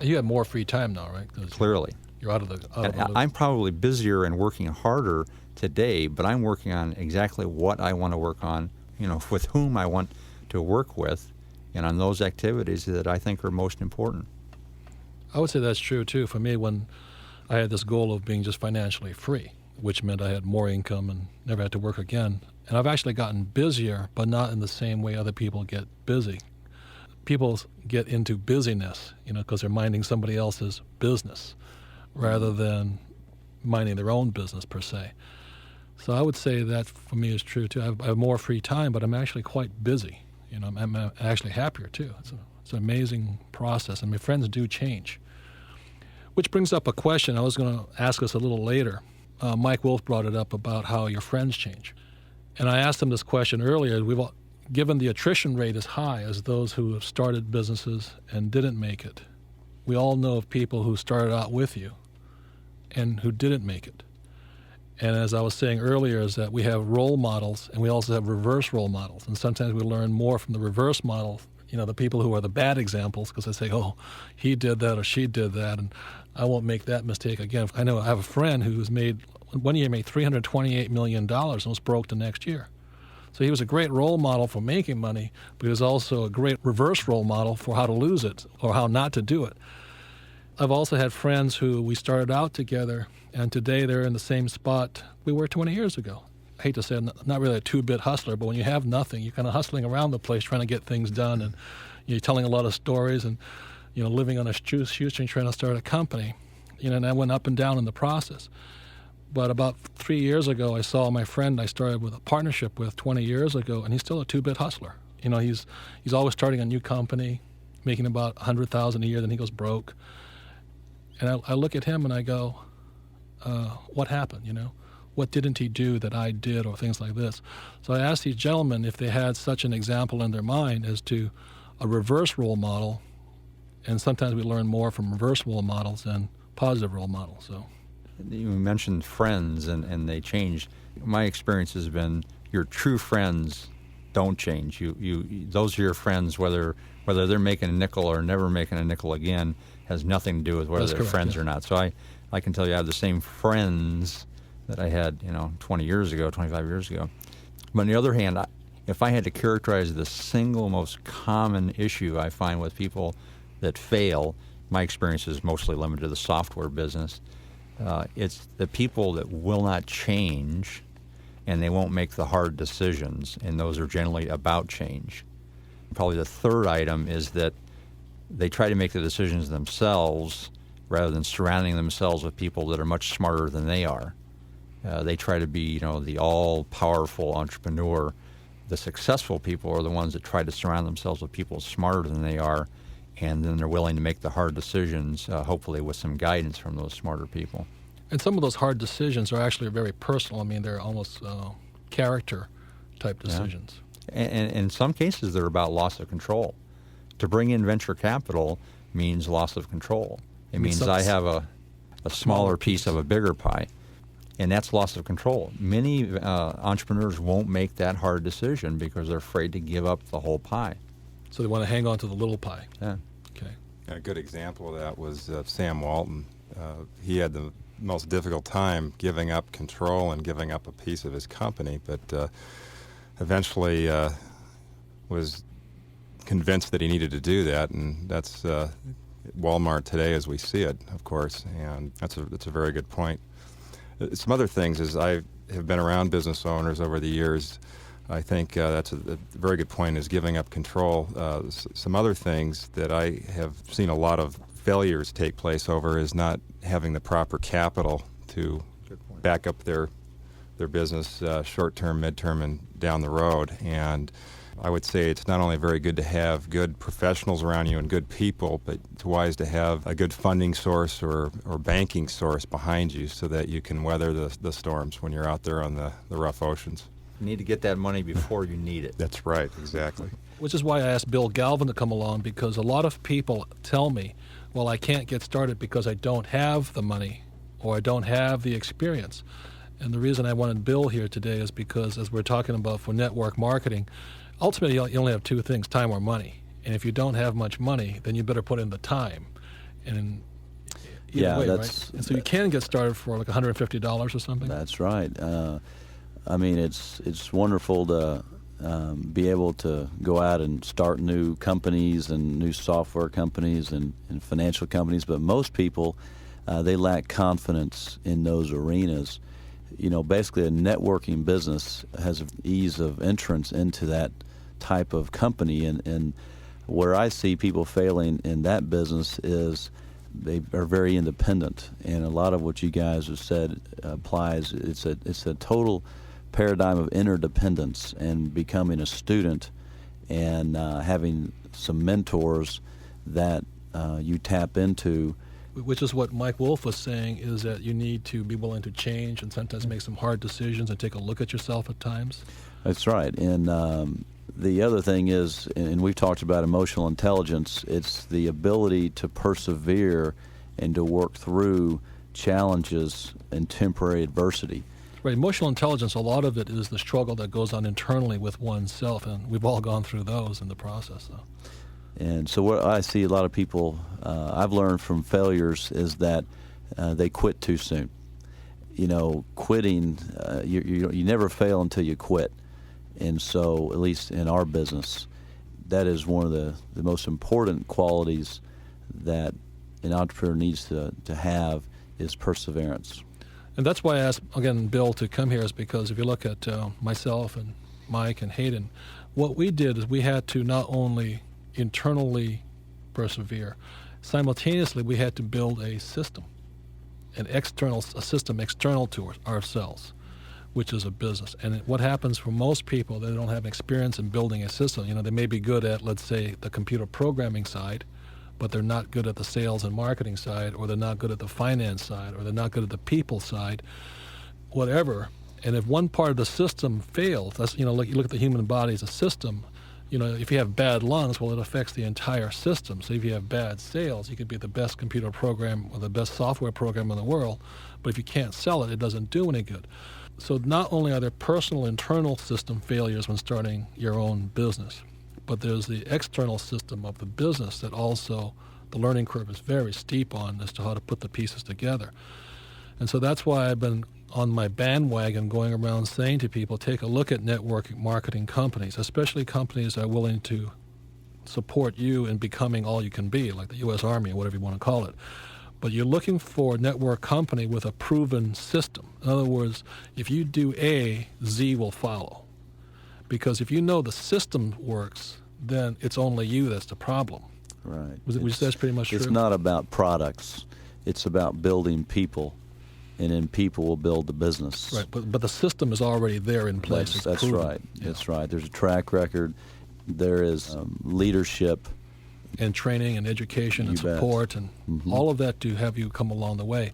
You have more free time now, right? Clearly. You're out of the I'm probably busier and working harder today, but I'm working on exactly what I want to work on, with whom I want to work with, and on those activities that I think are most important. I would say that's true, too. For me, when I had this goal of being just financially free, which meant I had more income and never had to work again. And I've actually gotten busier, but not in the same way other people get busy. People get into busyness, because they're minding somebody else's business rather than minding their own business per se. So I would say that for me is true too. I have more free time, but I'm actually quite busy. I'm actually happier too. It's an amazing process, and my friends do change. Which brings up a question I was going to ask us a little later. Mike Wolf brought it up about how your friends change. And I asked him this question earlier. Given the attrition rate is high as those who have started businesses and didn't make it, we all know of people who started out with you and who didn't make it. And as I was saying earlier, is that we have role models and we also have reverse role models. And sometimes we learn more from the reverse model, the people who are the bad examples, because they say, oh, he did that or she did that, and I won't make that mistake again. I know I have a friend who's one year made $328 million and was broke the next year. So he was a great role model for making money, but he was also a great reverse role model for how to lose it or how not to do it. I've also had friends who we started out together, and today they're in the same spot we were 20 years ago. I hate to say I'm not really a two-bit hustler, but when you have nothing, you're kind of hustling around the place trying to get things done, and you're telling a lot of stories and, living on a shoestring trying to start a company. And I went up and down in the process. But about 3 years ago, I saw my friend I started with a partnership with 20 years ago, and he's still a two-bit hustler. He's always starting a new company, making about $100,000 a year, then he goes broke. And I look at him and I go, what happened, What didn't he do that I did, or things like this? So I asked these gentlemen if they had such an example in their mind as to a reverse role model, and sometimes we learn more from reverse role models than positive role models. So. You mentioned friends and they change. My experience has been your true friends don't change. Those are your friends, whether they're making a nickel or never making a nickel again, has nothing to do with whether they're friends or not. So I can tell you I have the same friends that I had 20 years ago, 25 years ago. But on the other hand, if I had to characterize the single most common issue I find with people that fail, my experience is mostly limited to the software business. It's the people that will not change, and they won't make the hard decisions, and those are generally about change. Probably the third item is that they try to make the decisions themselves rather than surrounding themselves with people that are much smarter than they are. They try to be, the all-powerful entrepreneur. The successful people are the ones that try to surround themselves with people smarter than they are, and then they're willing to make the hard decisions, hopefully with some guidance from those smarter people. And some of those hard decisions are actually very personal. I mean, they're almost character-type decisions. Yeah. And in some cases, they're about loss of control. To bring in venture capital means loss of control. It means I have a smaller piece of a bigger pie, and that's loss of control. Many entrepreneurs won't make that hard decision because they're afraid to give up the whole pie. So they want to hang on to the little pie. Yeah. Okay. A good example of that was Sam Walton. He had the most difficult time giving up control and giving up a piece of his company, but eventually was convinced that he needed to do that, and that's Walmart today as we see it, of course, and that's a very good point. Some other things is I have been around business owners over the years. I think that's a very good point, is giving up control. Some other things that I have seen a lot of failures take place over is not having the proper capital to back up their business short-term, mid-term, and down the road. And I would say it's not only very good to have good professionals around you and good people, but it's wise to have a good funding source or banking source behind you so that you can weather the storms when you're out there on the rough oceans. You need to get that money before you need it. That's right, exactly. Which is why I asked Bill Galvin to come along, because a lot of people tell me, well, I can't get started because I don't have the money or I don't have the experience. And the reason I wanted Bill here today is because, as we're talking about for network marketing, ultimately you only have two things, time or money. And if you don't have much money, then you better put in the time. And Yeah, way, that's- right? And so you can get started for like $150 or something. That's right. I mean, it's wonderful to be able to go out and start new companies and new software companies and financial companies, but most people, they lack confidence in those arenas. You know, basically a networking business has an ease of entrance into that type of company, and where I see people failing in that business is they are very independent, and a lot of what you guys have said applies. It's a total paradigm of interdependence and becoming a student and having some mentors that you tap into. Which is what Mike Wolf was saying, is that you need to be willing to change and sometimes make some hard decisions and take a look at yourself at times. That's right. And the other thing is, and we've talked about emotional intelligence, it's the ability to persevere and to work through challenges and temporary adversity. Right, emotional intelligence, a lot of it is the struggle that goes on internally with oneself, and we've all gone through those in the process, though. And so what I see a lot of people, I've learned from failures, is that they quit too soon. You know, quitting, you never fail until you quit. And so, at least in our business, that is one of the most important qualities that an entrepreneur needs to have, is perseverance. And that's why I asked, again, Bill to come here, is because if you look at myself and Mike and Hayden, what we did is we had to not only internally persevere, simultaneously we had to build a system, a system external to ourselves, which is a business. And what happens for most people, they don't have experience in building a system. You know, they may be good at, let's say, the computer programming side, but they're not good at the sales and marketing side, or they're not good at the finance side, or they're not good at the people side, whatever. And if one part of the system fails, that's, you know, like you look at the human body as a system. You know, if you have bad lungs, well, it affects the entire system. So if you have bad sales, you could be the best computer program or the best software program in the world, but if you can't sell it, it doesn't do any good. So not only are there personal internal system failures when starting your own business, but there's the external system of the business that also the learning curve is very steep on, as to how to put the pieces together. And so that's why I've been on my bandwagon going around saying to people, take a look at network marketing companies, especially companies that are willing to support you in becoming all you can be, like the U.S. Army or whatever you want to call it. But you're looking for a network company with a proven system. In other words, if you do A, Z will follow. Because if you know the system works, then it's only you that's the problem. Right. Which that's pretty much true. It's not about products. It's about building people, and then people will build the business. Right, but the system is already there in place. That's proven. right. Yeah. That's right. There's a track record. There is leadership. And training and education and You bet. support and all of that to have you come along the way.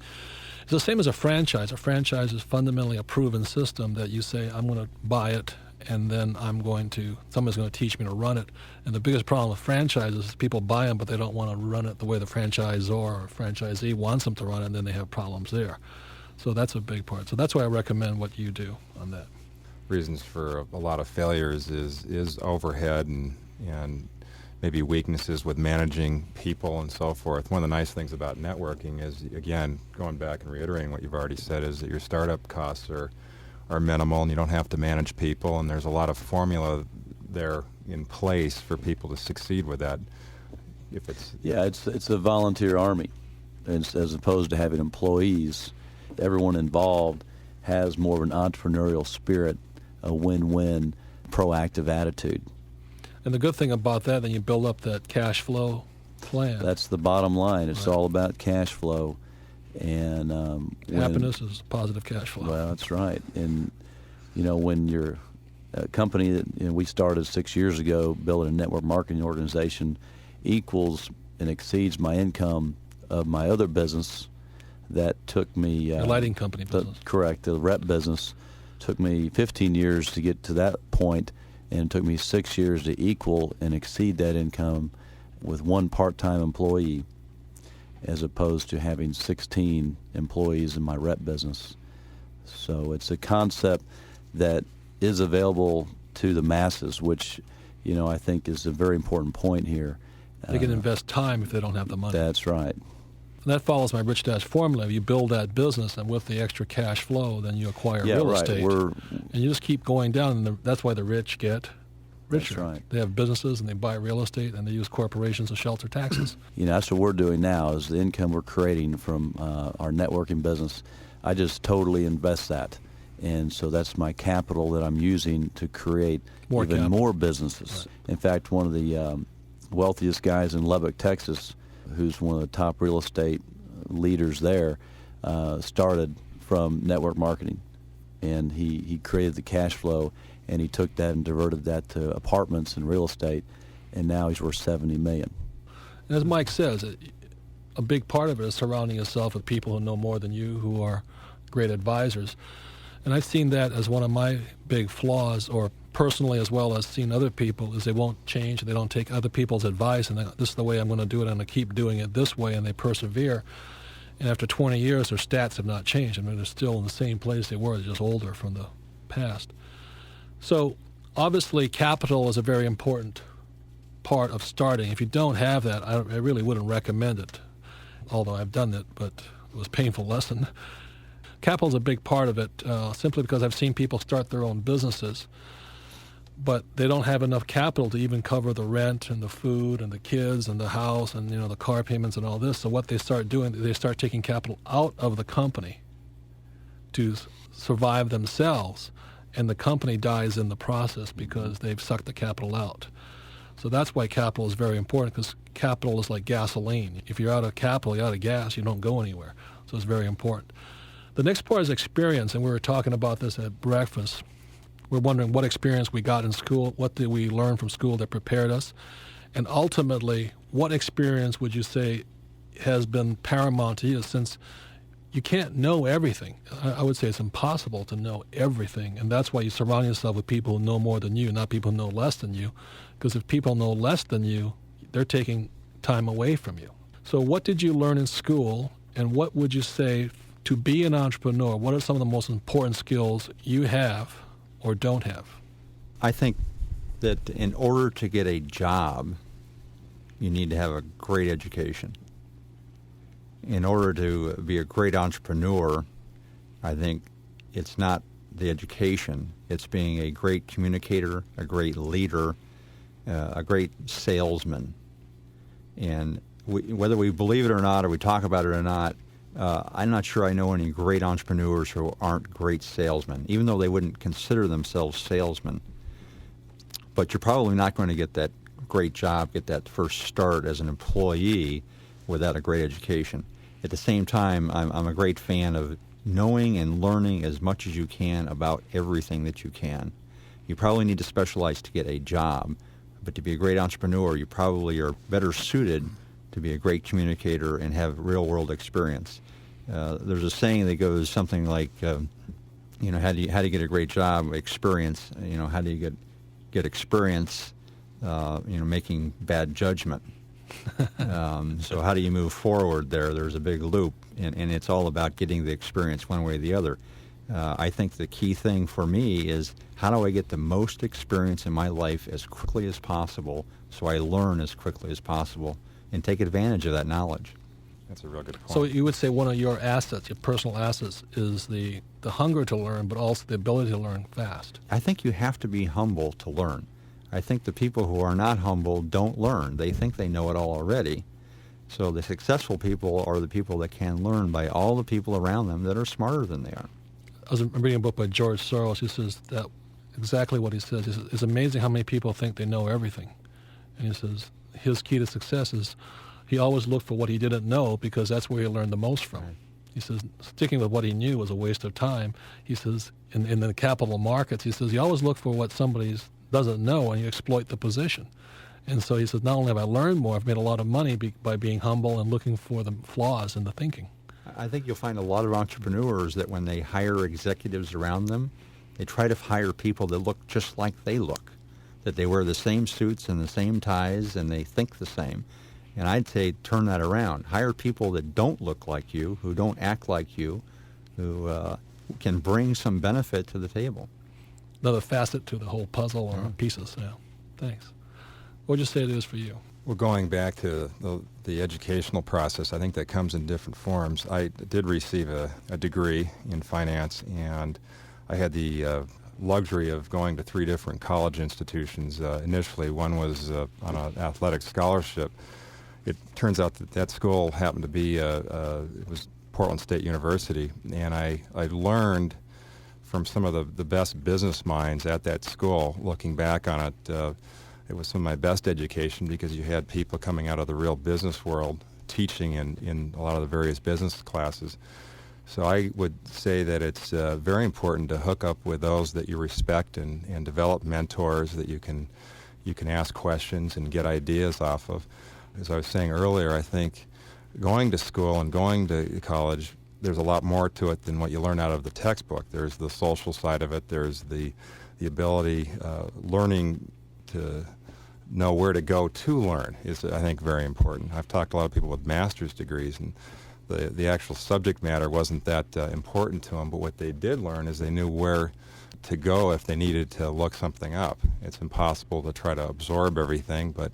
It's the same as a franchise. A franchise is fundamentally a proven system that you say, I'm going to buy it, and then somebody's going to teach me to run it. And the biggest problem with franchises is people buy them, but they don't want to run it the way the franchisor or franchisee wants them to run it, and then they have problems there. So that's a big part. So that's why I recommend what you do on that. Reasons for a lot of failures is overhead and maybe weaknesses with managing people and so forth. One of the nice things about networking is, again, going back and reiterating what you've already said, is that your startup costs are minimal, and you don't have to manage people, and there's a lot of formula there in place for people to succeed with that. It's a volunteer army, as opposed to having employees. Everyone involved has more of an entrepreneurial spirit, a win-win, proactive attitude. And the good thing about that, then you build up that cash flow plan. That's the bottom line. It's Right. all about cash flow. And happiness is positive cash flow. Well, that's right. And, you know, when you're a company that we started 6 years ago, building a network marketing organization, equals and exceeds my income of my other business that took me... The lighting company business. Correct. The rep business took me 15 years to get to that point, and it took me 6 years to equal and exceed that income with one part-time employee, as opposed to having 16 employees in my rep business. So it's a concept that is available to the masses, which, I think is a very important point here. They can invest time if they don't have the money. That's right. And that follows my Rich Dad's formula. You build that business, and with the extra cash flow, then you acquire real estate. And you just keep going down, and that's why the rich get richer. That's right. They have businesses, and they buy real estate, and they use corporations to shelter taxes. That's what we're doing now is the income we're creating from our networking business. I just totally invest that. And so that's my capital that I'm using to create more businesses. Right. In fact, one of the wealthiest guys in Lubbock, Texas, who's one of the top real estate leaders there, started from network marketing. And he created the cash flow, and he took that and diverted that to apartments and real estate, and now he's worth $70 million. And as Mike says, a big part of it is surrounding yourself with people who know more than you, who are great advisors. And I've seen that as one of my big flaws, or personally as well as seeing other people, is they won't change. They don't take other people's advice, and this is the way I'm going to do it. I'm going to keep doing it this way, and they persevere. And after 20 years, their stats have not changed. I mean, they're still in the same place they were, they're just older from the past. So obviously, capital is a very important part of starting. If you don't have that, I really wouldn't recommend it, although I've done it, but it was a painful lesson. Capital is a big part of it, simply because I've seen people start their own businesses, but they don't have enough capital to even cover the rent and the food and the kids and the house and the car payments and all this. So what they start doing, they start taking capital out of the company to survive themselves, and the company dies in the process because they've sucked the capital out. So that's why capital is very important, because capital is like gasoline. If you're out of capital, you're out of gas, you don't go anywhere. So it's very important. The next part is experience, and we were talking about this at breakfast. We're wondering what experience we got in school, what did we learn from school that prepared us, and ultimately, what experience would you say has been paramount to you, since you can't know everything. I would say it's impossible to know everything, and that's why you surround yourself with people who know more than you, not people who know less than you, because if people know less than you, they're taking time away from you. So what did you learn in school, and what would you say to be an entrepreneur? What are some of the most important skills you have or don't have? I think that in order to get a job, you need to have a great education. In order to be a great entrepreneur, I think it's not the education, it's being a great communicator, a great leader, a great salesman. And whether we believe it or not, or we talk about it or not, I'm not sure I know any great entrepreneurs who aren't great salesmen, even though they wouldn't consider themselves salesmen. But you're probably not going to get that great job, get that first start as an employee without a great education. At the same time, I'm a great fan of knowing and learning as much as you can about everything that you can. You probably need to specialize to get a job, but to be a great entrepreneur, you probably are better suited to be a great communicator and have real-world experience. There's a saying that goes something like, how do you get a great job? Experience. How do you get experience? Making bad judgment. So how do you move forward there? There's a big loop, and it's all about getting the experience one way or the other. I think the key thing for me is, how do I get the most experience in my life as quickly as possible so I learn as quickly as possible and take advantage of that knowledge? That's a real good point. So you would say one of your assets, your personal assets, is the hunger to learn, but also the ability to learn fast. I think you have to be humble to learn. I think the people who are not humble don't learn. They think they know it all already. So the successful people are the people that can learn by all the people around them that are smarter than they are. I was reading a book by George Soros. He says that exactly what he says. He says, it's amazing how many people think they know everything. And he says his key to success is he always looked for what he didn't know, because that's where he learned the most from. Right. He says sticking with what he knew was a waste of time. He says in the capital markets, he says you always look for what somebody doesn't know and you exploit the position. And so he says, not only have I learned more, I've made a lot of money by being humble and looking for the flaws in the thinking. I think you'll find a lot of entrepreneurs that when they hire executives around them, they try to hire people that look just like they look, that they wear the same suits and the same ties and they think the same. And I'd say turn that around. Hire people that don't look like you, who don't act like you, who can bring some benefit to the table. Another facet to the whole puzzle or pieces. Yeah. Thanks. What would you say it is for you? Well, going back to the educational process, I think that comes in different forms. I did receive a degree in finance, and I had the luxury of going to 3 different college institutions. Initially, one was on an athletic scholarship. It turns out that school happened to be, it was Portland State University, and I learned from some of the best business minds at that school. Looking back on it, it was some of my best education because you had people coming out of the real business world teaching in a lot of the various business classes. So I would say that it's very important to hook up with those that you respect and develop mentors that you can ask questions and get ideas off of. As I was saying earlier, I think going to school and going to college, there's a lot more to it than what you learn out of the textbook. There's the social side of it. There's the ability, learning to know where to go to learn is, I think, very important. I've talked to a lot of people with master's degrees, and the actual subject matter wasn't that important to them, but what they did learn is they knew where to go if they needed to look something up. It's impossible to try to absorb everything, but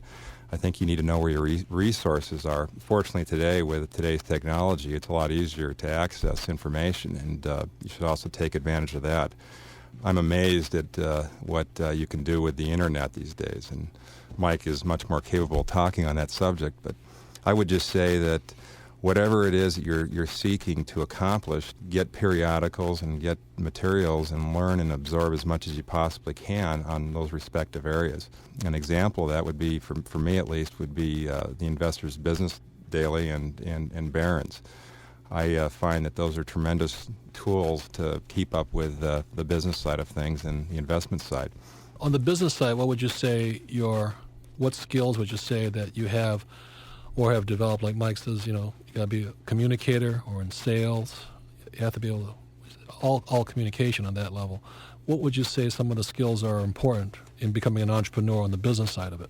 I think you need to know where your resources are. Fortunately today, with today's technology, it's a lot easier to access information, and you should also take advantage of that. I'm amazed at what you can do with the internet these days, and Mike is much more capable of talking on that subject, but I would just say that whatever it is that you're seeking to accomplish, get periodicals and get materials and learn and absorb as much as you possibly can on those respective areas. An example of that would be, for me at least, would be the Investor's Business Daily and Barron's. I find that those are tremendous tools to keep up with the business side of things and the investment side. On the business side, what would you say what skills would you say that you have or have developed? Like Mike says, you got to be a communicator or in sales. You have to be able to, all communication on that level. What would you say some of the skills are important in becoming an entrepreneur on the business side of it?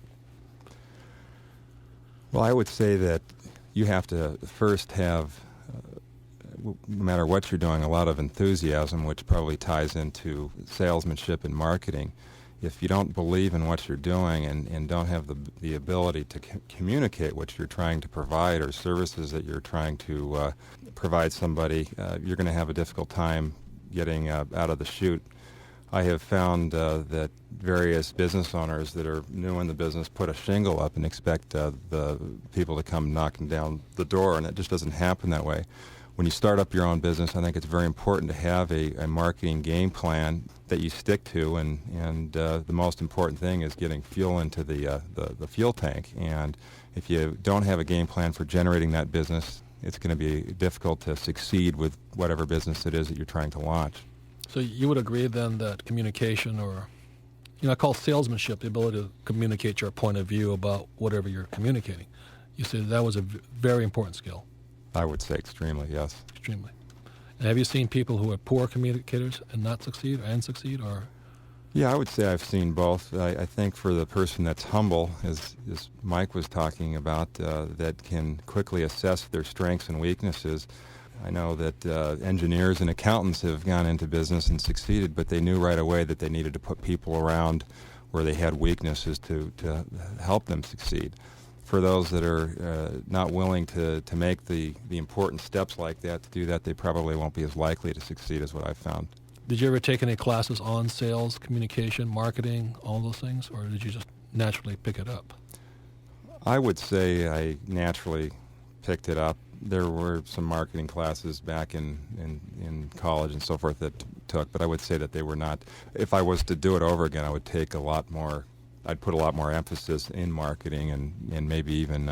Well, I would say that you have to first have, no matter what you're doing, a lot of enthusiasm, which probably ties into salesmanship and marketing. If you don't believe in what you're doing and don't have the ability to communicate what you're trying to provide or services that you're trying to provide somebody, you're going to have a difficult time getting out of the chute. I have found that various business owners that are new in the business put a shingle up and expect the people to come knocking down the door, and it just doesn't happen that way. When you start up your own business, I think it's very important to have a marketing game plan that you stick to, and the most important thing is getting fuel into the fuel tank. And if you don't have a game plan for generating that business, it's going to be difficult to succeed with whatever business it is that you're trying to launch. So you would agree then that communication, or I call salesmanship the ability to communicate your point of view about whatever you're communicating. You said that was a very important skill. I would say extremely, yes. Extremely. And have you seen people who are poor communicators and not succeed and succeed, or? Yeah, I would say I've seen both. I think for the person that's humble, as Mike was talking about, that can quickly assess their strengths and weaknesses. I know that engineers and accountants have gone into business and succeeded, but they knew right away that they needed to put people around where they had weaknesses to help them succeed. For those that are not willing to make the important steps like that, to do that, they probably won't be as likely to succeed as what I've found. Did you ever take any classes on sales, communication, marketing, all those things, or did you just naturally pick it up? I would say I naturally picked it up. There were some marketing classes back in college and so forth that took, but I would say that they were not. If I was to do it over again, I would take a lot more. I'd put a lot more emphasis in marketing and maybe even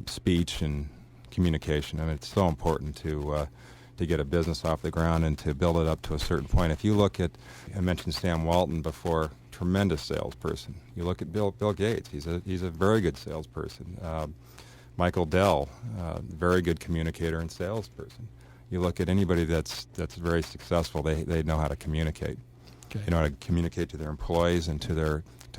speech and communication. I mean, it's so important to get a business off the ground and to build it up to a certain point. If you look at, I mentioned Sam Walton before, tremendous salesperson. You look at Bill Gates, he's a very good salesperson. Michael Dell, very good communicator and salesperson. You look at anybody that's very successful, they know how to communicate. Okay. They know how to communicate to their employees and to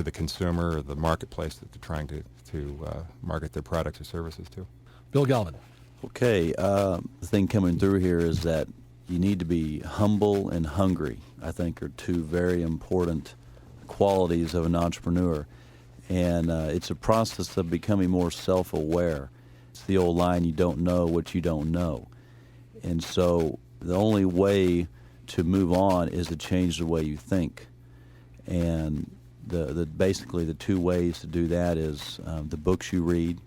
the consumer or the marketplace that they're trying to market their products or services to. Bill Galvin. Okay, the thing coming through here is that you need to be humble and hungry, I think, are two very important qualities of an entrepreneur. And it's a process of becoming more self-aware. It's the old line, you don't know what you don't know. And so the only way to move on is to change the way you think. And basically the two ways to do that is the books you read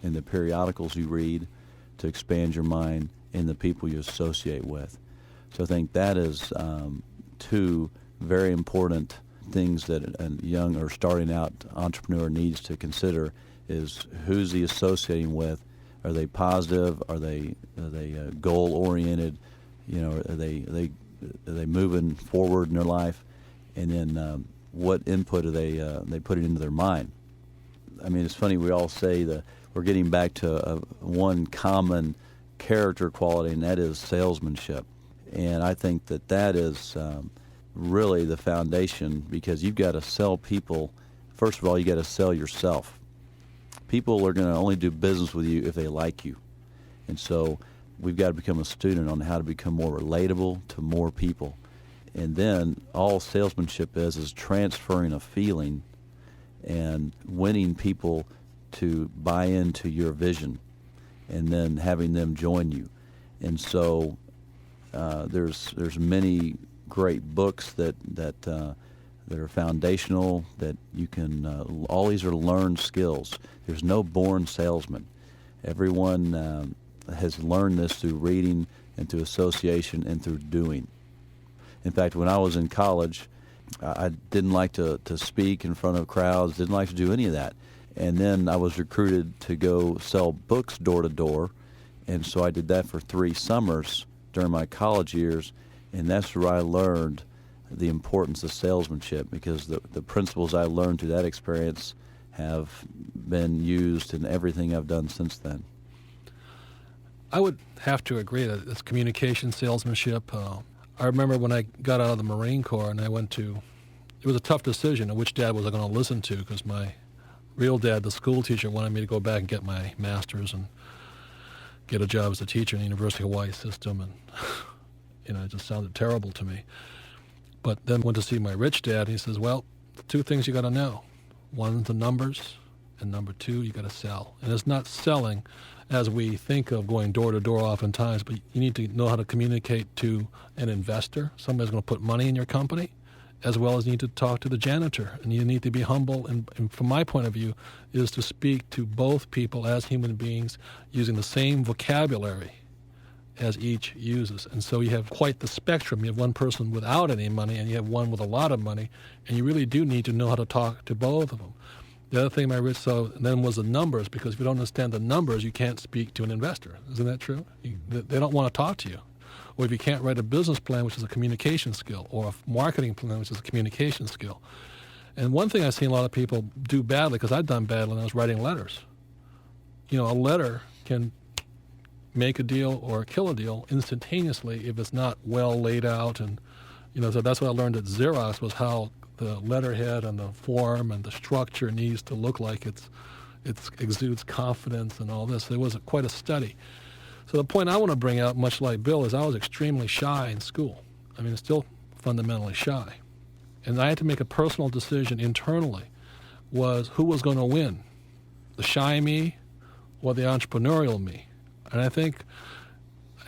and the periodicals you read to expand your mind and the people you associate with. So I think that is two very important things that a young or starting out entrepreneur needs to consider is who's he associating with. Are they positive? Are they goal oriented? You know, are they moving forward in their life? And then what input are they putting into their mind? I mean, it's funny, we all say that we're getting back to one common character quality, and that is salesmanship. And I think that is really the foundation, because you've got to sell people. First of all, you got to sell yourself. People are going to only do business with you if they like you. And so we've got to become a student on how to become more relatable to more people. And then all salesmanship is transferring a feeling and winning people to buy into your vision and then having them join you. And so there's many great books that are foundational, that you can, all these are learned skills. There's no born salesman. Everyone has learned this through reading and through association and through doing. In fact, when I was in college, I didn't like to speak in front of crowds, didn't like to do any of that. And then I was recruited to go sell books door to door, and so I did that for 3 summers during my college years, and that's where I learned the importance of salesmanship, because the principles I learned through that experience have been used in everything I've done since then. I would have to agree that it's communication, salesmanship. I remember when I got out of the Marine Corps and I went to, it was a tough decision of which dad was I going to listen to, because my real dad, the school teacher, wanted me to go back and get my master's and get a job as a teacher in the University of Hawaii system, and it just sounded terrible to me. But then went to see my rich dad, and he says, well, 2 things you got to know. One, the numbers, and number 2, you got to sell. And it's not selling as we think of going door to door oftentimes, but you need to know how to communicate to an investor, somebody who's going to put money in your company, as well as you need to talk to the janitor, and you need to be humble. And from my point of view, is to speak to both people as human beings using the same vocabulary as each uses. And so you have quite the spectrum. You have one person without any money, and you have one with a lot of money, and you really do need to know how to talk to both of them. The other thing my rich saw then was the numbers, because if you don't understand the numbers, you can't speak to an investor. Isn't that true? They don't want to talk to you. Or if you can't write a business plan, which is a communication skill, or a marketing plan, which is a communication skill. And one thing I've seen a lot of people do badly, because I've done badly when I was writing letters. A letter can make a deal or kill a deal instantaneously if it's not well laid out. And, so that's what I learned at Xerox, was how the letterhead and the form and the structure needs to look like it exudes confidence and all this. It was quite a study. So the point I want to bring out, much like Bill, is I was extremely shy in school. I mean, still fundamentally shy. And I had to make a personal decision internally, was who was going to win, the shy me or the entrepreneurial me. And I think,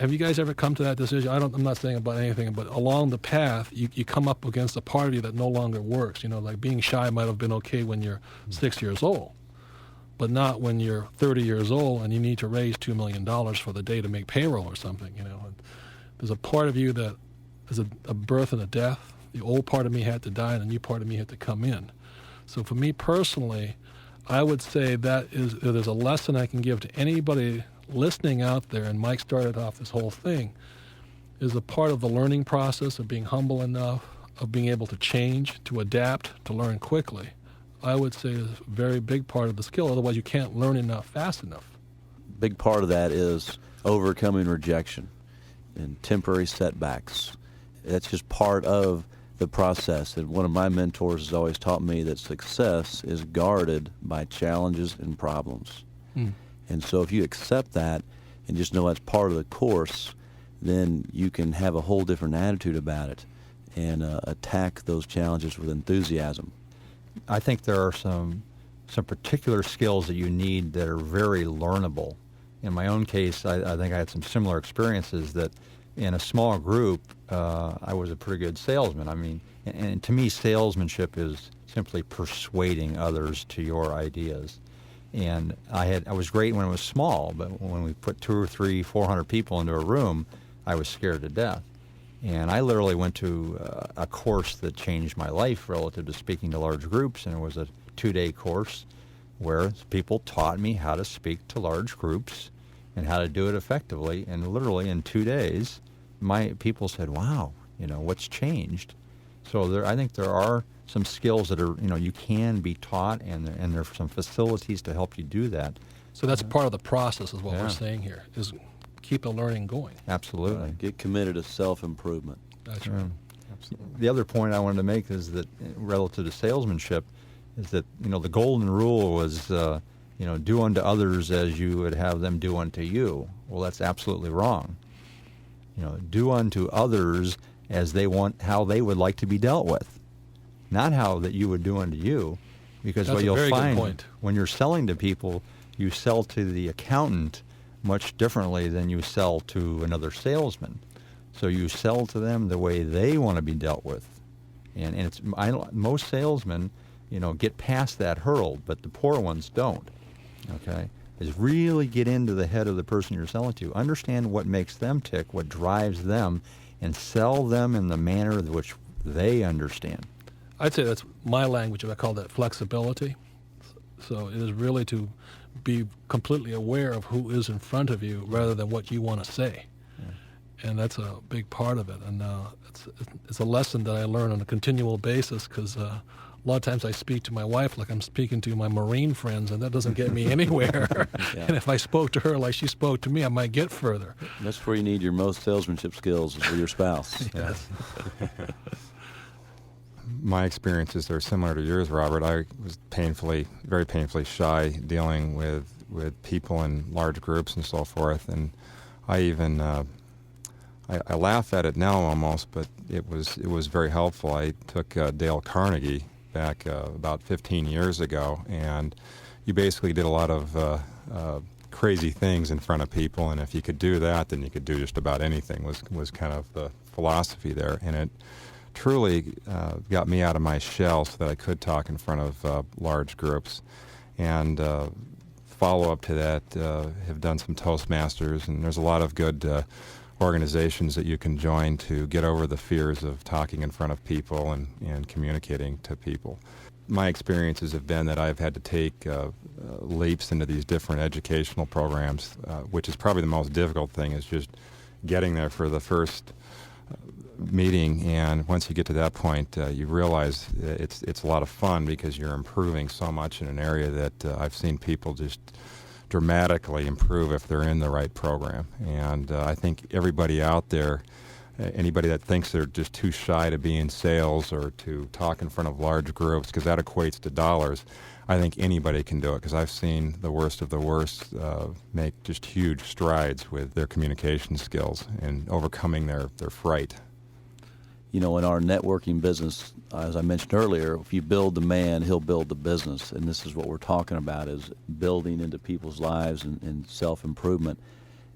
have you guys ever come to that decision? I'm not saying about anything, but along the path, you come up against a part of you that no longer works. Like being shy might have been okay when you're 6 years old, but not when you're 30 years old and you need to raise $2 million for the day to make payroll or something. There's a part of you that is a birth and a death. The old part of me had to die, and the new part of me had to come in. So for me personally, I would say there's a lesson I can give to anybody listening out there, and Mike started off this whole thing, is a part of the learning process of being humble enough, of being able to change, to adapt, to learn quickly. I would say is a very big part of the skill. Otherwise, you can't learn enough fast enough. Big part of that is overcoming rejection and temporary setbacks. That's just part of the process. And one of my mentors has always taught me that success is guarded by challenges and problems. And so if you accept that and just know that's part of the course, then you can have a whole different attitude about it and attack those challenges with enthusiasm. I think there are some some particular skills that you need that are very learnable. In my own case, I think I had some similar experiences that in a small group, I was a pretty good salesman. I mean, and to me, salesmanship is simply persuading others to your ideas. And I was great when it was small, but when we put 200 or 300, 400 people into a room, I was scared to death. And I literally went to a course that changed my life relative to speaking to large groups, and it was a 2-day course where people taught me how to speak to large groups and how to do it effectively. And literally in 2 days, my people said, "Wow, what's changed?" So I think there are some skills that are, you can be taught, and there are some facilities to help you do that. So that's part of the process, is what Yeah. we're saying here, is keep the learning going. Absolutely. Get committed to self-improvement. That's right. The other point I wanted to make is that relative to salesmanship is that, the golden rule was, do unto others as you would have them do unto you. Well, that's absolutely wrong. Do unto others as how they would like to be dealt with, not how that you would do unto you. Because That's what a you'll very good find point. when you're selling to people, you sell to the accountant much differently than you sell to another salesman. So you sell to them the way they want to be dealt with. And most salesmen, get past that hurdle, but the poor ones don't. Okay? Is really get into the head of the person you're selling to. Understand what makes them tick, what drives them, and sell them in the manner in which they understand. I'd say that's my language, I call that flexibility. So it is really to be completely aware of who is in front of you rather than what you want to say. Yeah. And that's a big part of it. And it's a lesson that I learn on a continual basis, because a lot of times I speak to my wife like I'm speaking to my Marine friends, and that doesn't get me anywhere. Yeah. And if I spoke to her like she spoke to me, I might get further. That's where you need your most salesmanship skills, is with your spouse. Yes. My experiences are similar to yours, Robert. I was very painfully shy dealing with people in large groups and so forth. And I even I laugh at it now almost, but it was very helpful. I took Dale Carnegie back about 15 years ago, and you basically did a lot of crazy things in front of people, and if you could do that, then you could do just about anything, was kind of the philosophy there. And it truly got me out of my shell so that I could talk in front of large groups. And follow up to that, have done some Toastmasters, and there's a lot of good organizations that you can join to get over the fears of talking in front of people and communicating to people. My experiences have been that I've had to take leaps into these different educational programs, which is probably the most difficult thing, is just getting there for the first meeting. And once you get to that point, you realize it's a lot of fun, because you're improving so much in an area that I've seen people just dramatically improve if they're in the right program. And I think everybody out there, anybody that thinks they're just too shy to be in sales or to talk in front of large groups, because that equates to dollars, I think anybody can do it, because I've seen the worst of the worst make just huge strides with their communication skills and overcoming their fright. In our networking business, as I mentioned earlier, if you build the man, he'll build the business. And this is what we're talking about, is building into people's lives and self-improvement.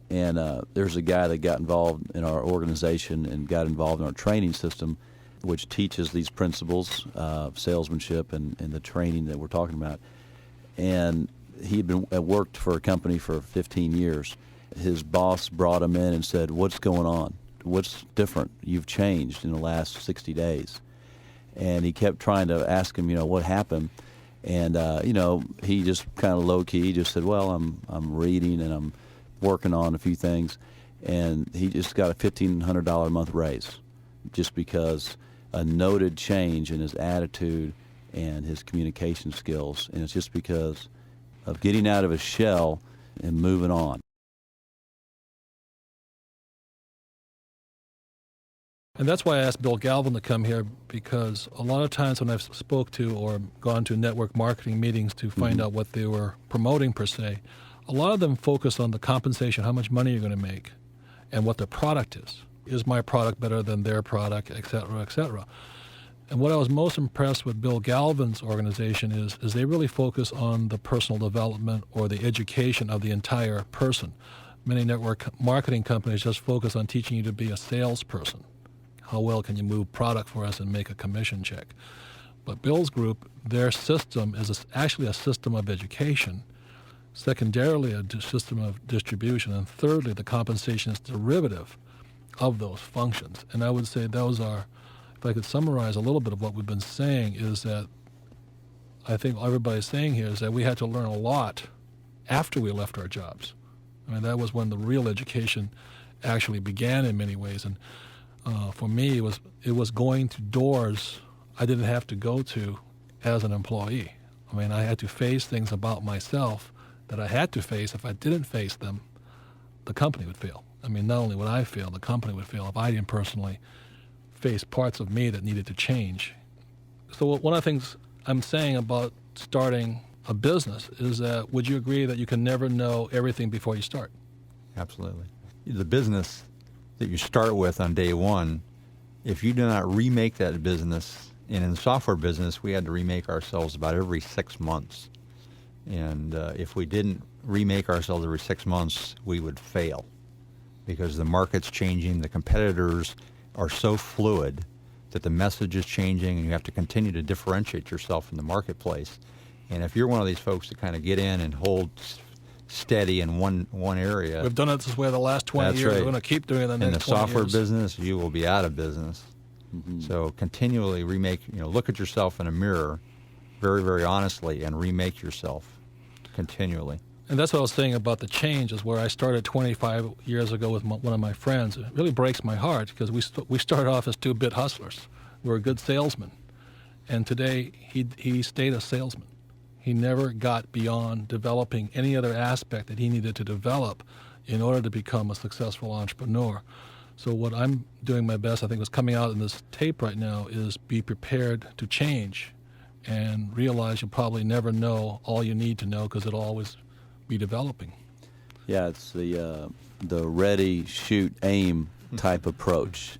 And there's a guy that got involved in our organization and got involved in our training system, which teaches these principles of salesmanship and the training that we're talking about. And he'd worked for a company for 15 years. His boss brought him in and said, "What's going on? What's different? You've changed in the last 60 days. And he kept trying to ask him, what happened. And, he just kind of low-key just said, "Well, I'm reading and I'm working on a few things." And he just got a $1,500 a month raise, just because a noted change in his attitude and his communication skills. And it's just because of getting out of his shell and moving on. And that's why I asked Bill Galvin to come here, because a lot of times when I've spoke to or gone to network marketing meetings to find out what they were promoting per se, a lot of them focus on the compensation, how much money you're going to make, and what the product is. Is my product better than their product, et cetera, et cetera. And what I was most impressed with Bill Galvin's organization is they really focus on the personal development or the education of the entire person. Many network marketing companies just focus on teaching you to be a salesperson. How well can you move product for us and make a commission check? But Bill's group, their system is actually a system of education, secondarily a system of distribution, and thirdly, the compensation is derivative of those functions. And I would say those are, if I could summarize a little bit of what we've been saying, is that I think everybody's saying here is that we had to learn a lot after we left our jobs. I mean, that was when the real education actually began in many ways. And for me, it was going to doors I didn't have to go to as an employee. I mean, I had to face things about myself that I had to face. If I didn't face them, the company would fail. I mean, not only would I fail, the company would fail if I didn't personally face parts of me that needed to change. So one of the things I'm saying about starting a business is that would you agree that you can never know everything before you start? Absolutely. The business that you start with on day one, if you do not remake that business, and in the software business, we had to remake ourselves about every 6 months. And if we didn't remake ourselves every 6 months, we would fail because the market's changing, the competitors are so fluid that the message is changing, and you have to continue to differentiate yourself in the marketplace. And if you're one of these folks that kind of get in and hold steady in one area. We've done it this way the last 20 years. Right. We're going to keep doing it the next 20 years. In the software business, you will be out of business. Mm-hmm. So continually remake, look at yourself in a mirror very, very honestly and remake yourself continually. And that's what I was saying about the change, is where I started 25 years ago with one of my friends. It really breaks my heart because we started off as two-bit hustlers. We were good salesmen. And today he stayed a salesman. He never got beyond developing any other aspect that he needed to develop in order to become a successful entrepreneur. So what I'm doing my best, I think what's coming out in this tape right now, is be prepared to change and realize you'll probably never know all you need to know because it'll always be developing. Yeah, it's the ready, shoot, aim type approach.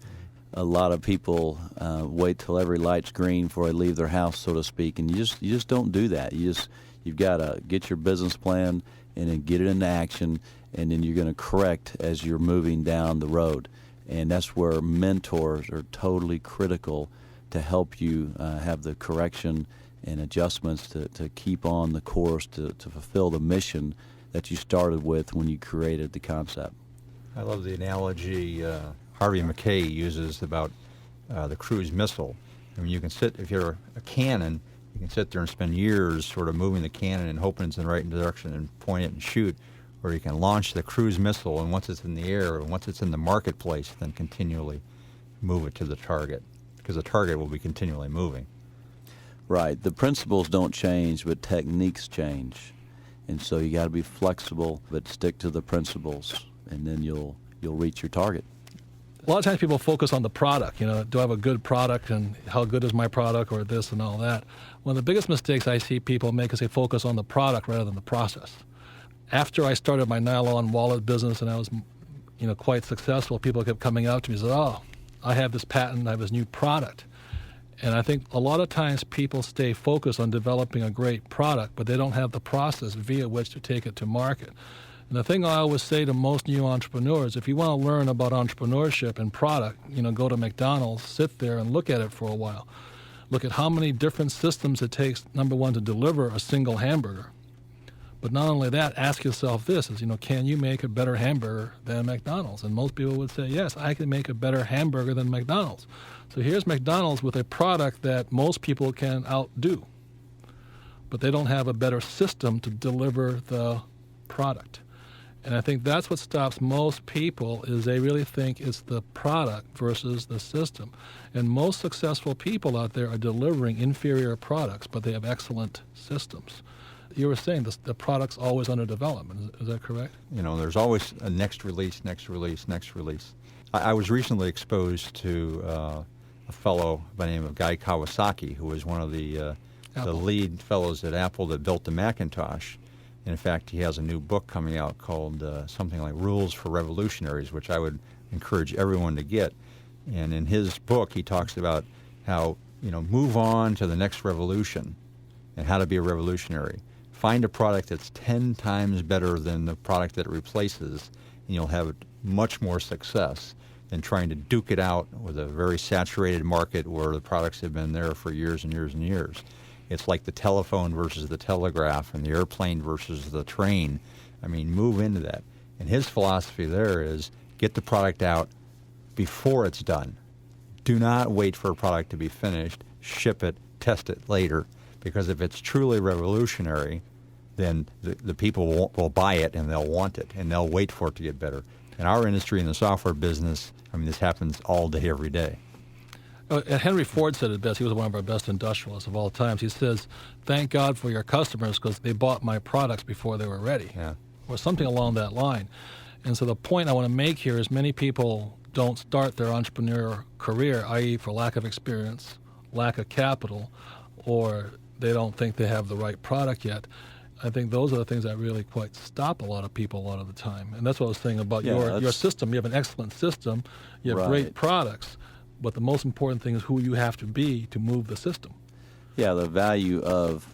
A lot of people wait till every light's green before they leave their house, so to speak, and you just don't do that. You've got to get your business plan and then get it into action, and then you're going to correct as you're moving down the road. And that's where mentors are totally critical to help you have the correction and adjustments to keep on the course to fulfill the mission that you started with when you created the concept. I love the analogy Harvey McKay uses about the cruise missile. I mean, you can sit, if you're a cannon, you can sit there and spend years sort of moving the cannon and hoping it's in the right direction and point it and shoot. Or you can launch the cruise missile, and once it's in the air, and once it's in the marketplace, then continually move it to the target, because the target will be continually moving. Right. The principles don't change, but techniques change. And so you got to be flexible, but stick to the principles, and then you'll reach your target. A lot of times people focus on the product. Do I have a good product, and how good is my product, or this and all that. One of the biggest mistakes I see people make is they focus on the product rather than the process. After I started my nylon wallet business and I was, quite successful, people kept coming out to me and said, "Oh, I have this patent, I have this new product." And I think a lot of times people stay focused on developing a great product, but they don't have the process via which to take it to market. And the thing I always say to most new entrepreneurs, if you want to learn about entrepreneurship and product, go to McDonald's, sit there and look at it for a while. Look at how many different systems it takes, number one, to deliver a single hamburger. But not only that, ask yourself this, can you make a better hamburger than McDonald's? And most people would say, yes, I can make a better hamburger than McDonald's. So here's McDonald's with a product that most people can outdo. But they don't have a better system to deliver the product. And I think that's what stops most people, is they really think it's the product versus the system. And most successful people out there are delivering inferior products, but they have excellent systems. You were saying the product's always under development. Is that correct? There's always a next release, next release, next release. I was recently exposed to a fellow by the name of Guy Kawasaki, who was one of the lead fellows at Apple that built the Macintosh. And in fact, he has a new book coming out called something like Rules for Revolutionaries, which I would encourage everyone to get. And in his book, he talks about how move on to the next revolution and how to be a revolutionary. Find a product that's 10 times better than the product that it replaces, and you'll have much more success than trying to duke it out with a very saturated market where the products have been there for years and years and years. It's like the telephone versus the telegraph and the airplane versus the train. I mean, move into that. And his philosophy there is get the product out before it's done. Do not wait for a product to be finished, ship it, test it later, because if it's truly revolutionary, then the people will buy it and they'll want it and they'll wait for it to get better. In our industry, in the software business, I mean, this happens all day, every day. Henry Ford said it best. He was one of our best industrialists of all times. He says, "Thank God for your customers because they bought my products before they were ready," or something along that line. And so the point I want to make here is many people don't start their entrepreneur career, i.e. for lack of experience, lack of capital, or they don't think they have the right product yet. I think those are the things that really quite stop a lot of people a lot of the time. And that's what I was saying about your system. You have an excellent system. You have great products. But the most important thing is who you have to be to move the system. Yeah, the value of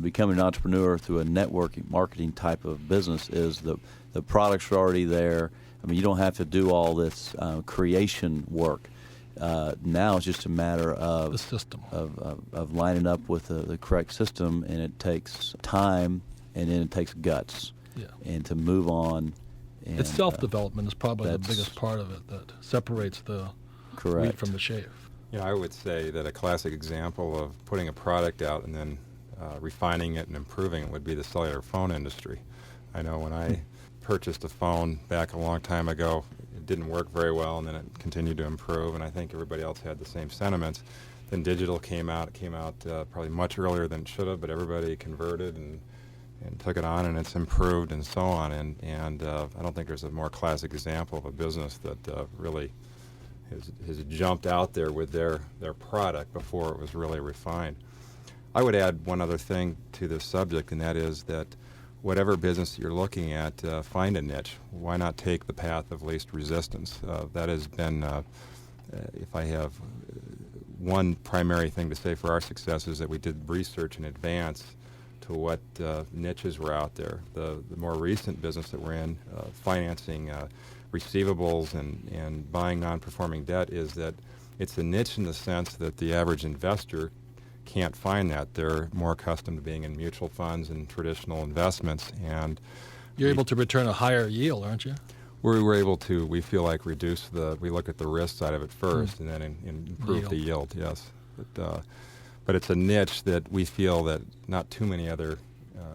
becoming an entrepreneur through a networking marketing type of business is the products are already there. I mean, you don't have to do all this creation work. Now it's just a matter of the system, of lining up with the correct system, and it takes time, and then it takes guts, and to move on. And, it's self-development is probably the biggest part of it that separates the wheat from the chaff. I would say that a classic example of putting a product out and then refining it and improving it would be the cellular phone industry. I know when I purchased a phone back a long time ago, it didn't work very well, and then it continued to improve, and I think everybody else had the same sentiments. Then digital came out. It came out probably much earlier than it should have, but everybody converted and took it on, and it's improved and so on. And I don't think there's a more classic example of a business that really has jumped out there with their product before it was really refined. I would add one other thing to this subject, and that is that whatever business you're looking at, find a niche. Why not take the path of least resistance? That has been, if I have one primary thing to say for our success, is that we did research in advance to what niches were out there. The more recent business that we're in, financing receivables and buying non-performing debt, is that it's a niche in the sense that the average investor can't find that. They're more accustomed to being in mutual funds and traditional investments. And you're able to return a higher yield, aren't you? We're able to, we feel like, we look at the risk side of it first and then improve the yield, yes. But it's a niche that we feel that not too many other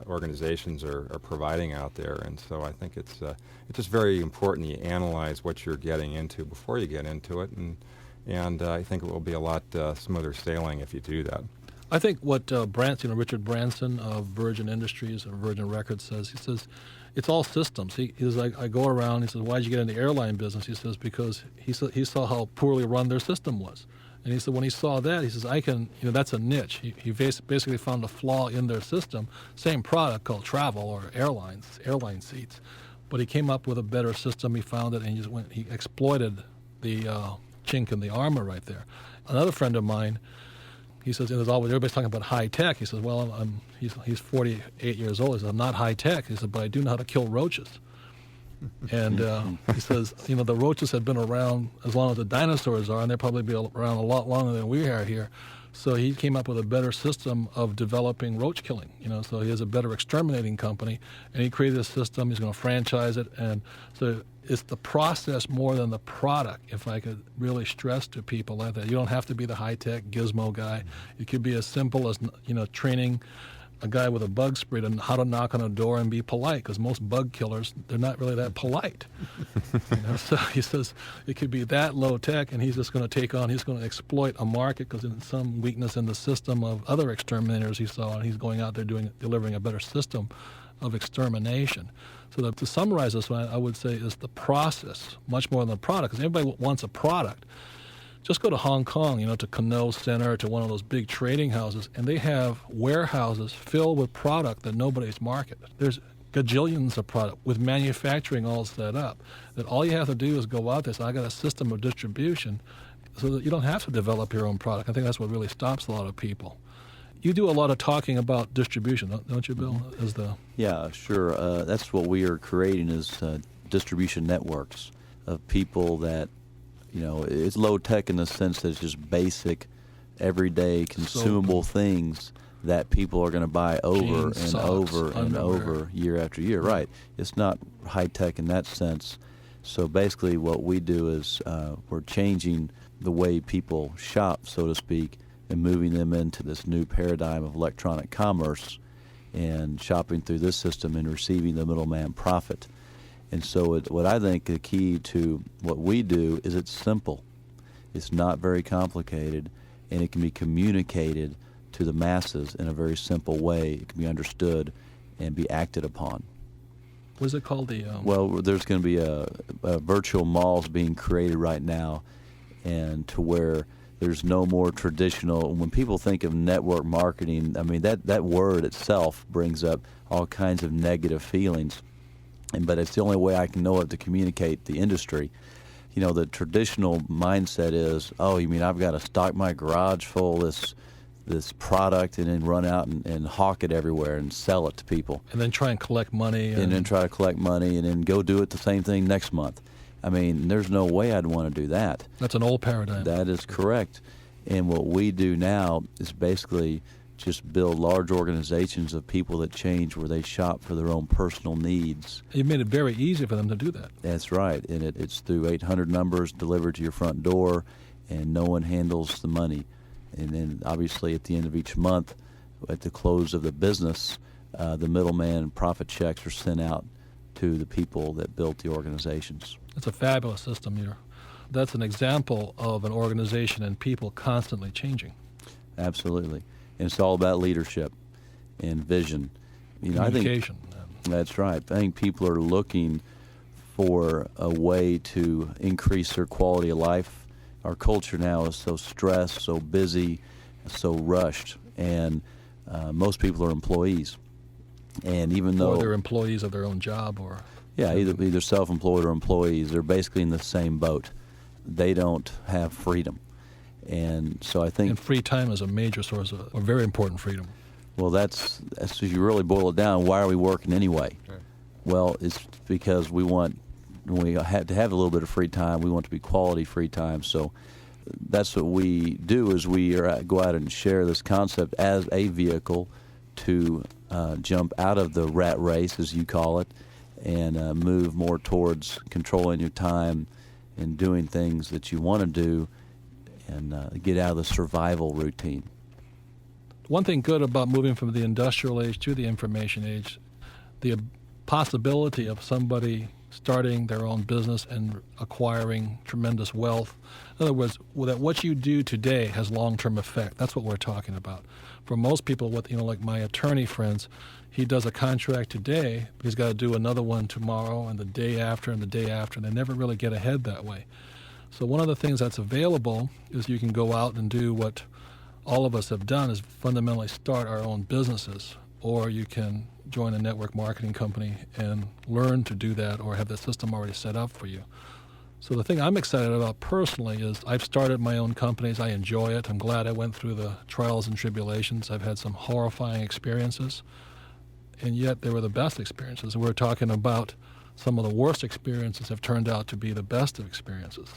organizations are providing out there, and so I think it's just very important you analyze what you're getting into before you get into it, and I think it will be a lot smoother sailing if you do that. I think what Richard Branson of Virgin Industries or Virgin Records says, he says, it's all systems. He's like, I go around, he says, why'd you get in the airline business? He says, because he saw how poorly run their system was. And he said, when he saw that, he says, that's a niche. He basically found a flaw in their system, same product called travel or airline seats. But he came up with a better system. He found it, and he exploited the chink in the armor right there. Another friend of mine, he says, and everybody's talking about high tech. He says, well, he's 48 years old. He says, I'm not high tech. He said, but I do know how to kill roaches. And he says, the roaches have been around as long as the dinosaurs are, and they'll probably be around a lot longer than we are here. So he came up with a better system of developing roach killing. So he has a better exterminating company, and he created a system. He's going to franchise it, and so it's the process more than the product. If I could really stress to people like that, you don't have to be the high-tech gizmo guy. It could be as simple as training a guy with a bug spray on how to knock on a door and be polite, because most bug killers, they're not really that polite. So he says it could be that low tech, and he's just going to he's going to exploit a market because there's some weakness in the system of other exterminators he saw, and he's going out there delivering a better system of extermination. So to summarize this one, I would say is the process much more than the product, because everybody wants a product. Just go to Hong Kong, to Cano Center, to one of those big trading houses, and they have warehouses filled with product that nobody's marketed. There's gajillions of product with manufacturing all set up, that all you have to do is go out there. So I got a system of distribution. so that you don't have to develop your own product. I think that's what really stops a lot of people. You do a lot of talking about distribution, don't you, Bill? As the Yeah, sure. That's what we are creating is distribution networks of people that, it's low tech in the sense that it's just basic, everyday, consumable things that people are going to buy over jeans, and socks, over and underwear. over year after year. Right. It's not high tech in that sense. So basically what we do is we're changing the way people shop, so to speak, and moving them into this new paradigm of electronic commerce and shopping through this system and receiving the middleman profit. And so what I think the key to what we do is it's simple. It's not very complicated, and it can be communicated to the masses in a very simple way. It can be understood and be acted upon. what is it called? Well, there's going to be a virtual malls being created right now, and to where there's no more traditional. When people think of network marketing, I mean that word itself brings up all kinds of negative feelings, but it's the only way I can know it to communicate the industry. The traditional mindset is, oh, you mean I've got to stock my garage full of this product and then run out and hawk it everywhere and sell it to people. And then try and collect money. And then try to collect money and then go do it the same thing next month. I mean, there's no way I'd want to do that. That's an old paradigm. That is correct. And what we do now is basically just build large organizations of people that change where they shop for their own personal needs. You've made it very easy for them to do that. That's right. And it's through 800 numbers delivered to your front door, and no one handles the money. And then obviously at the end of each month, at the close of the business, the middleman profit checks are sent out to the people that built the organizations. It's a fabulous system. That's an example of an organization and people constantly changing. Absolutely. And it's all about leadership and vision. Communication. I think that's right. I think people are looking for a way to increase their quality of life. Our culture now is so stressed, so busy, so rushed, and most people are employees. And even though or they're employees of their own job, or either self-employed or employees, they're basically in the same boat. They don't have freedom, and so I think free time is a major source of a very important freedom. Well, that's if you really boil it down. Why are we working anyway? Right. Well, it's because we have to have a little bit of free time. We want to be quality free time. So that's what we do is we go out and share this concept as a vehicle to jump out of the rat race, as you call it, and move more towards controlling your time and doing things that you want to do and get out of the survival routine. One thing good about moving from the industrial age to the information age, the possibility of somebody starting their own business and acquiring tremendous wealth. In other words, that what you do today has long-term effect. That's what we're talking about. For most people, like my attorney friends, he does a contract today, but he's got to do another one tomorrow and the day after and the day after, and they never really get ahead that way. So one of the things that's available is you can go out and do what all of us have done, is fundamentally start our own businesses, or you can join a network marketing company and learn to do that, or have the system already set up for you. So the thing I'm excited about personally is I've started my own companies. I enjoy it. I'm glad I went through the trials and tribulations. I've had some horrifying experiences, and yet they were the best experiences. We're talking about some of the worst experiences have turned out to be the best of experiences.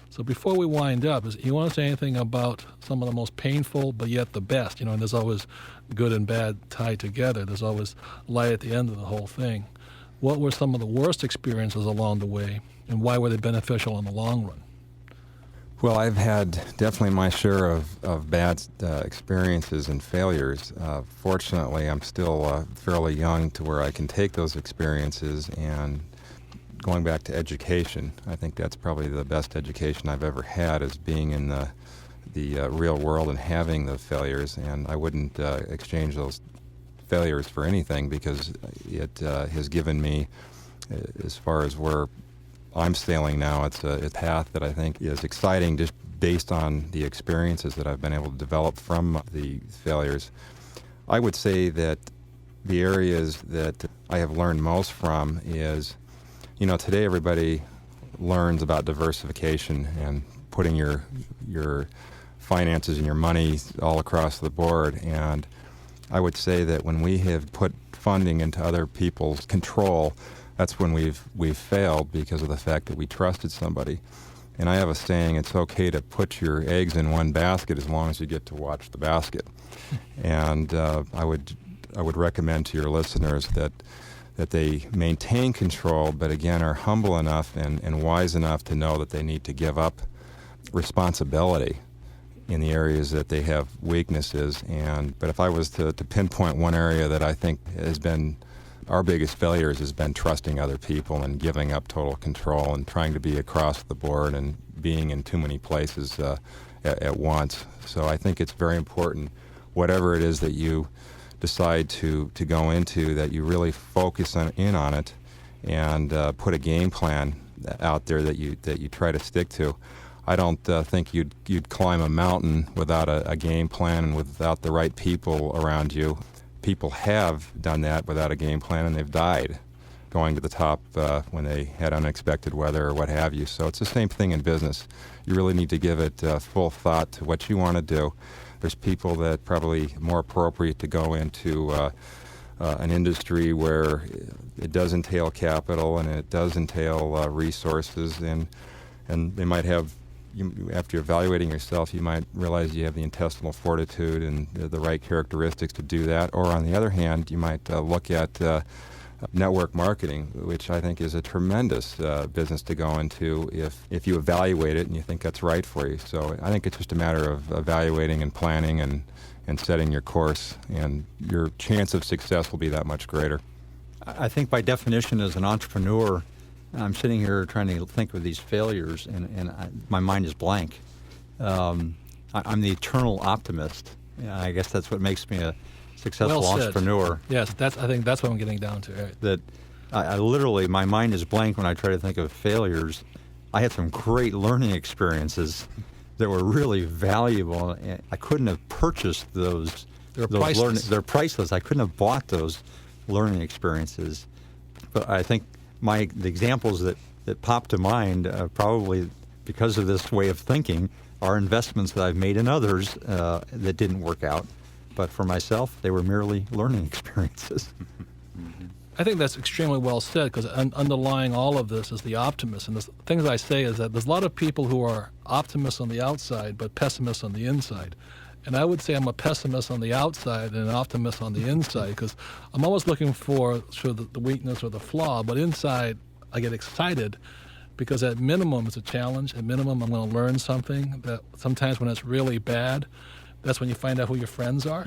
So before we wind up, you want to say anything about some of the most painful but yet the best? And there's always good and bad tied together. There's always light at the end of the whole thing. What were some of the worst experiences along the way, and why were they beneficial in the long run? Well, I've had definitely my share of bad experiences and failures. Fortunately, I'm still fairly young to where I can take those experiences, and going back to education, I think that's probably the best education I've ever had, is being in the real world and having the failures. And I wouldn't exchange those failures for anything, because it has given me, as far as where I'm sailing now, it's a path that I think is exciting, just based on the experiences that I've been able to develop from the failures. I would say that the areas that I have learned most from is, today everybody learns about diversification and putting your finances and your money all across the board. And I would say that when we have put funding into other people's control, that's when we've failed, because of the fact that we trusted somebody. And I have a saying: it's okay to put your eggs in one basket as long as you get to watch the basket. And I would recommend to your listeners that they maintain control, but again are humble enough and wise enough to know that they need to give up responsibility in the areas that they have weaknesses. But if I was to pinpoint one area that I think has been our biggest failures, has been trusting other people and giving up total control and trying to be across the board and being in too many places at once. So I think it's very important, whatever it is that you decide to go into, that you really focus in on it and put a game plan out there that you try to stick to. I don't think you'd climb a mountain without a game plan and without the right people around you. People have done that without a game plan, and they've died going to the top when they had unexpected weather or what have you. So it's the same thing in business. You really need to give it full thought to what you want to do. There's people that probably more appropriate to go into an industry where it does entail capital and it does entail resources, and they might have, after evaluating yourself, you might realize you have the intestinal fortitude and the right characteristics to do that. Or on the other hand, you might look at network marketing, which I think is a tremendous business to go into if you evaluate it and you think that's right for you. So I think it's just a matter of evaluating and planning and setting your course, and your chance of success will be that much greater. I think by definition, as an entrepreneur, I'm sitting here trying to think of these failures, and my mind is blank. I'm the eternal optimist. I guess that's what makes me a successful entrepreneur. Yes, I think that's what I'm getting down to. Right? That I literally, my mind is blank when I try to think of failures. I had some great learning experiences that were really valuable, and I couldn't have purchased those. They're priceless. They're priceless. I couldn't have bought those learning experiences. But I think the examples that pop to mind, probably because of this way of thinking, are investments that I've made in others that didn't work out. But for myself, they were merely learning experiences. I think that's extremely well said, because underlying all of this is the optimist. And the things I say is that there's a lot of people who are optimists on the outside but pessimists on the inside. And I would say I'm a pessimist on the outside and an optimist on the inside, because I'm always looking for the weakness or the flaw, but inside I get excited because at minimum it's a challenge. At minimum I'm going to learn something. That sometimes when it's really bad, that's when you find out who your friends are.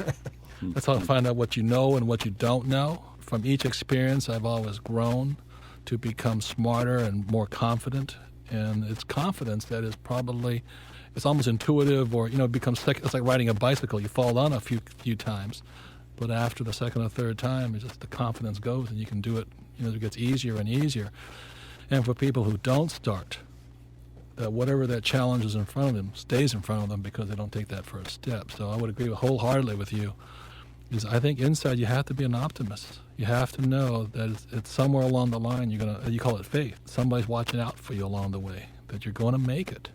That's how you find out what you know and what you don't know. From each experience I've always grown to become smarter and more confident. And it's confidence that is probably, it's almost intuitive, or it becomes it's like riding a bicycle. You fall down a few times, but after the second or third time, it's just the confidence goes and you can do it. It gets easier and easier. And for people who don't start, that whatever that challenge is in front of them stays in front of them because they don't take that first step. So I would agree wholeheartedly with you. Is I think inside you have to be an optimist. You have to know that it's somewhere along the line you call it faith. Somebody's watching out for you along the way, that you're going to make it.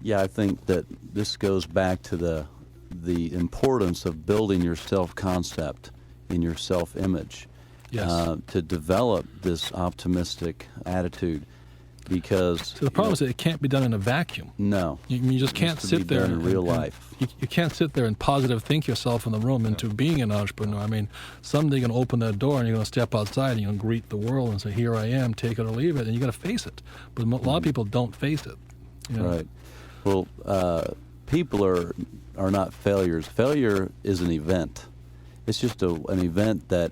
Yeah, I think that this goes back to the importance of building your self-concept and your self-image. Yes. To develop this optimistic attitude, because so the problem is that it can't be done in a vacuum. No, you just can't sit there in real life. You can't sit there and positive think yourself in the room into being an entrepreneur. I mean, someday you're going to open that door and you're going to step outside and you're going to greet the world and say, "Here I am, take it or leave it," and you got to face it. But a lot of people don't face it. Right. Well, people are not failures. Failure is an event. It's just an event that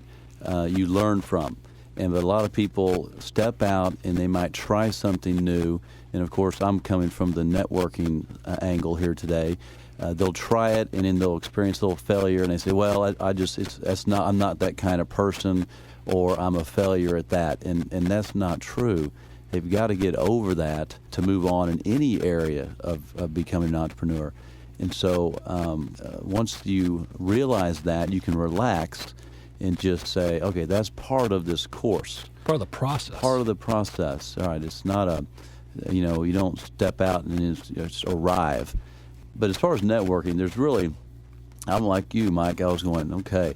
you learn from. But a lot of people step out and they might try something new. And of course, I'm coming from the networking angle here today. They'll try it and then they'll experience a little failure, and they say, "Well, I'm not that kind of person," or "I'm a failure at that." And that's not true. They've got to get over that to move on in any area of becoming an entrepreneur. And so once you realize that, you can relax and just say, "Okay, that's part of this course. Part of the process. Part of the process. All right, it's not You don't step out and just arrive. But as far as networking, there's really, I'm like you, Mike. I was going, okay,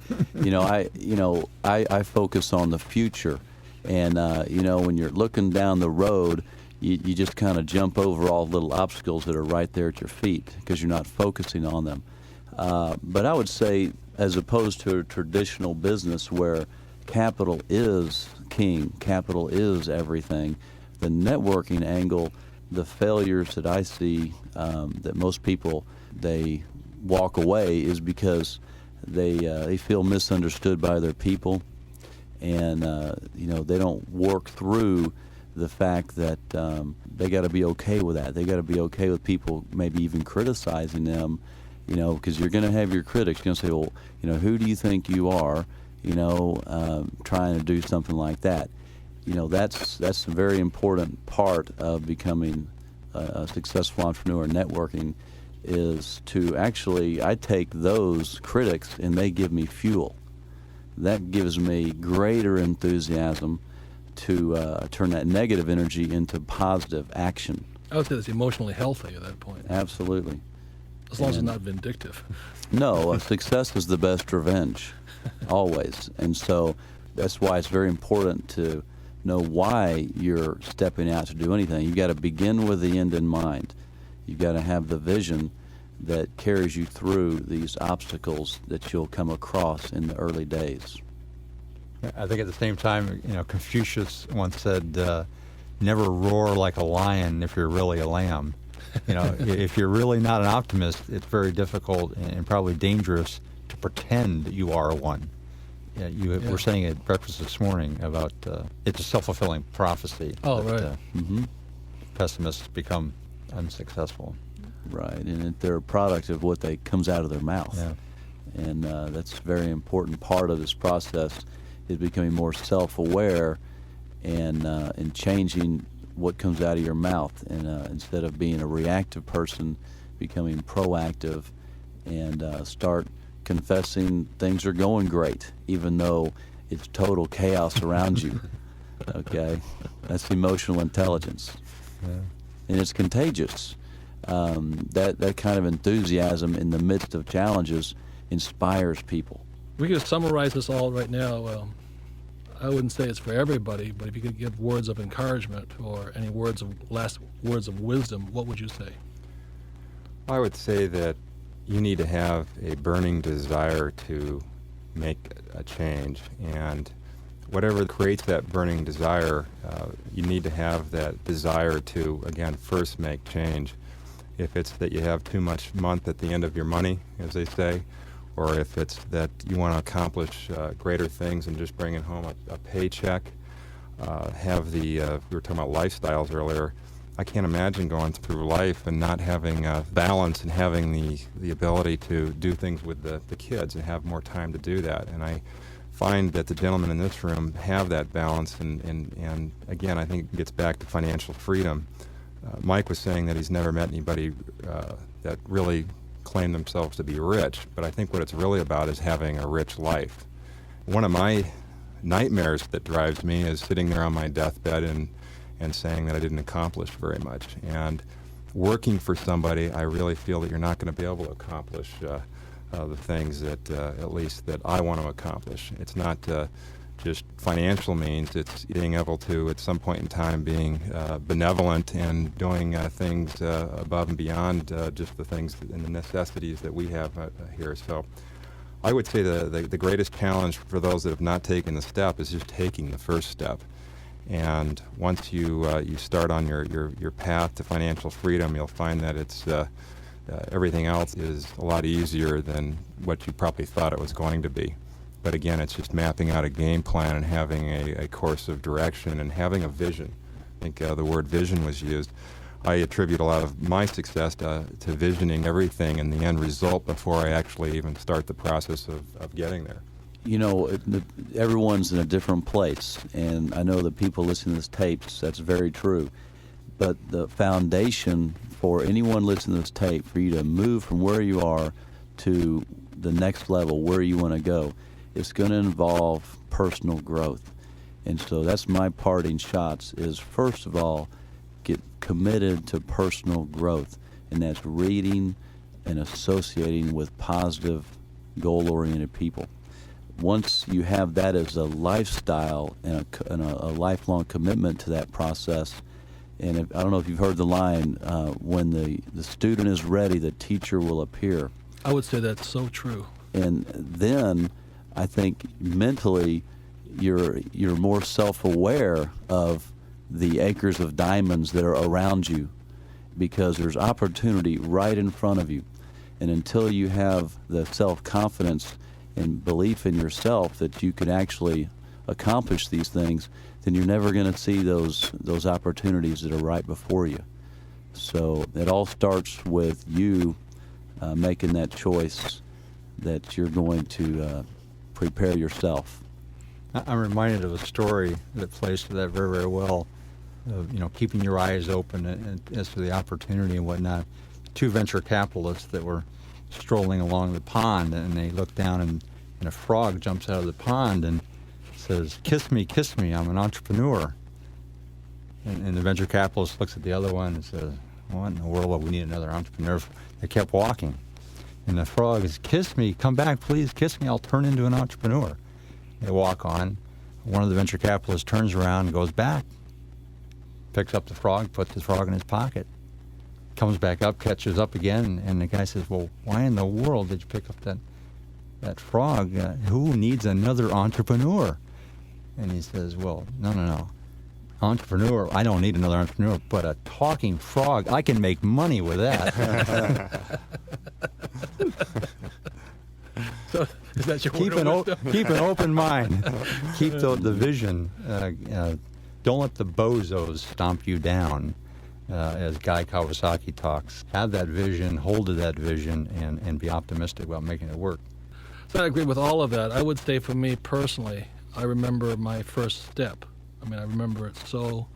I focus on the future, and when you're looking down the road, you just kind of jump over all the little obstacles that are right there at your feet because you're not focusing on them. But I would say, as opposed to a traditional business where capital is king, capital is everything, the networking angle, the failures that I see that most people, they walk away is because they feel misunderstood by their people, and they don't work through the fact that they got to be okay with that. They got to be okay with people maybe even criticizing them, because you're going to have your critics. You're going to say, well, who do you think you are, trying to do something like that. That's a very important part of becoming a successful entrepreneur. Networking is to actually, I take those critics and they give me fuel. That gives me greater enthusiasm to turn that negative energy into positive action. I would say it's emotionally healthy at that point. Absolutely. As long as it's not vindictive. No, success is the best revenge, always. And so that's why it's very important to know why you're stepping out to do anything. You've got to begin with the end in mind. You've got to have the vision that carries you through these obstacles that you'll come across in the early days. I think at the same time, Confucius once said, never roar like a lion if you're really a lamb. If you're really not an optimist, it's very difficult and probably dangerous to pretend that you are one. We're saying at breakfast this morning about it's a self-fulfilling prophecy. Oh, right. Pessimists become unsuccessful. Right, and they're a product of what comes out of their mouth. Yeah. And that's a very important part of this process, is becoming more self-aware and changing what comes out of your mouth, and instead of being a reactive person, becoming proactive, and start confessing things are going great, even though it's total chaos around you. Okay, that's emotional intelligence, and it's contagious. That kind of enthusiasm in the midst of challenges inspires people. We could summarize this all right now. I wouldn't say it's for everybody, but if you could give words of encouragement or any last words of wisdom, what would you say? I would say that you need to have a burning desire to make a change, and whatever creates that burning desire, you need to have that desire to, again, first make change. If it's that you have too much month at the end of your money, as they say, or if it's that you want to accomplish greater things and just bringing home a paycheck, we were talking about lifestyles earlier. I can't imagine going through life and not having balance and having the ability to do things with the kids and have more time to do that. And I find that the gentlemen in this room have that balance, and again, I think it gets back to financial freedom. Mike was saying that he's never met anybody that really claim themselves to be rich, but I think what it's really about is having a rich life. One of my nightmares that drives me is sitting there on my deathbed and saying that I didn't accomplish very much. And working for somebody, I really feel that you're not going to be able to accomplish the things that, at least that I want to accomplish. It's not just financial means, it's being able to, at some point in time, being benevolent and doing things above and beyond just the things and the necessities that we have here. So I would say the greatest challenge for those that have not taken the step is just taking the first step. And once you start on your path to financial freedom, you'll find that it's everything else is a lot easier than what you probably thought it was going to be. But again, it's just mapping out a game plan and having a course of direction and having a vision. I think the word vision was used. I attribute a lot of my success to visioning everything and the end result before I actually even start the process of getting there. Everyone's in a different place, and I know that people listening to this tape, that's very true. But the foundation for anyone listening to this tape, for you to move from where you are to the next level, where you want to go, it's going to involve personal growth. And so that's my parting shots is, first of all, get committed to personal growth, and that's reading and associating with positive, goal-oriented people. Once you have that as a lifestyle and a lifelong commitment to that process, and I don't know if you've heard the line, when the student is ready, the teacher will appear. I would say that's so true. And then I think mentally you're more self-aware of the acres of diamonds that are around you, because there's opportunity right in front of you. And until you have the self-confidence and belief in yourself that you can actually accomplish these things, then you're never going to see those opportunities that are right before you. So it all starts with you making that choice that you're going to prepare yourself. I'm reminded of a story that plays to that very, very well, of, keeping your eyes open and as to the opportunity and whatnot. Two venture capitalists that were strolling along the pond, and they look down, and a frog jumps out of the pond and says, kiss me, I'm an entrepreneur." And the venture capitalist looks at the other one and says, "What in the world would we need another entrepreneur for?" They kept walking. And the frog is, "Kiss me, come back, please, kiss me, I'll turn into an entrepreneur." They walk on. One of the venture capitalists turns around and goes back, picks up the frog, puts the frog in his pocket, comes back up, catches up again, and the guy says, "Well, why in the world did you pick up that frog? Who needs another entrepreneur?" And he says, "Well, no. Entrepreneur, I don't need another entrepreneur, but a talking frog, I can make money with that." So is that your Keep an open mind. Keep the vision. Don't let the bozos stomp you down, as Guy Kawasaki talks. Have that vision, hold to that vision, and be optimistic about making it work. So I agree with all of that. I would say for me personally, I remember my first step. I remember it so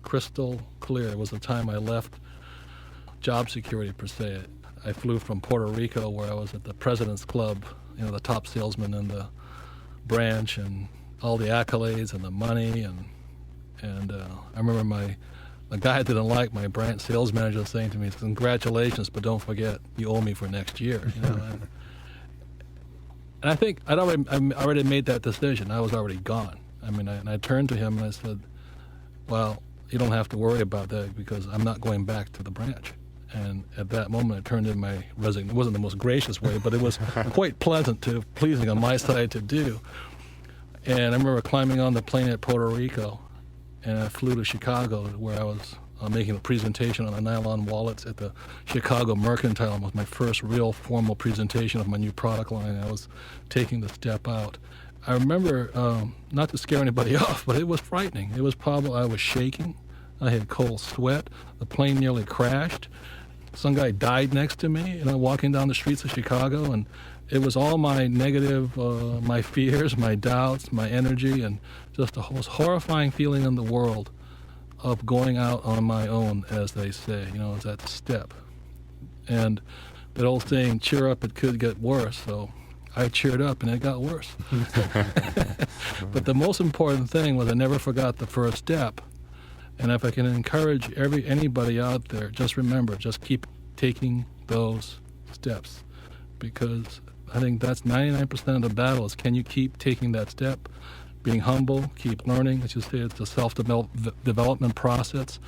crystal clear. It was the time I left job security, per se. I flew from Puerto Rico, where I was at the President's Club, the top salesman in the branch, and all the accolades and the money. And I remember a guy I didn't like, my branch sales manager, saying to me, "Congratulations, but don't forget, you owe me for next year." And I think I already made that decision. I was already gone. And I turned to him and I said, "Well, you don't have to worry about that, because I'm not going back to the branch." And at that moment, I turned in my resignation. It wasn't the most gracious way, but it was quite pleasing on my side to do. And I remember climbing on the plane at Puerto Rico, and I flew to Chicago, where I was making a presentation on the nylon wallets at the Chicago Mercantile. It was my first real formal presentation of my new product line. I was taking the step out. I remember, not to scare anybody off, but it was frightening. It was probably, I was shaking. I had cold sweat. The plane nearly crashed. Some guy died next to me, walking down the streets of Chicago, and it was all my negative, my fears, my doubts, my energy, and just the most horrifying feeling in the world of going out on my own, as they say, is that step. And that old saying, cheer up, it could get worse. So I cheered up, and it got worse. But the most important thing was I never forgot the first step. And if I can encourage anybody out there, just remember, just keep taking those steps, because I think that's 99% of the battle is, can you keep taking that step, being humble, keep learning. As you say, it's a self-development process.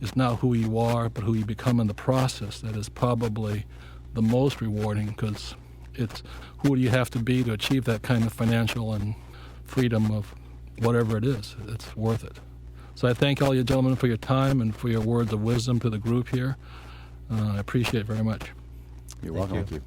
It's not who you are, but who you become in the process that is probably the most rewarding, because it's who do you have to be to achieve that kind of financial and freedom of whatever it is. It's worth it. So I thank all you gentlemen for your time and for your words of wisdom to the group here. I appreciate it very much. You're welcome. Thank you.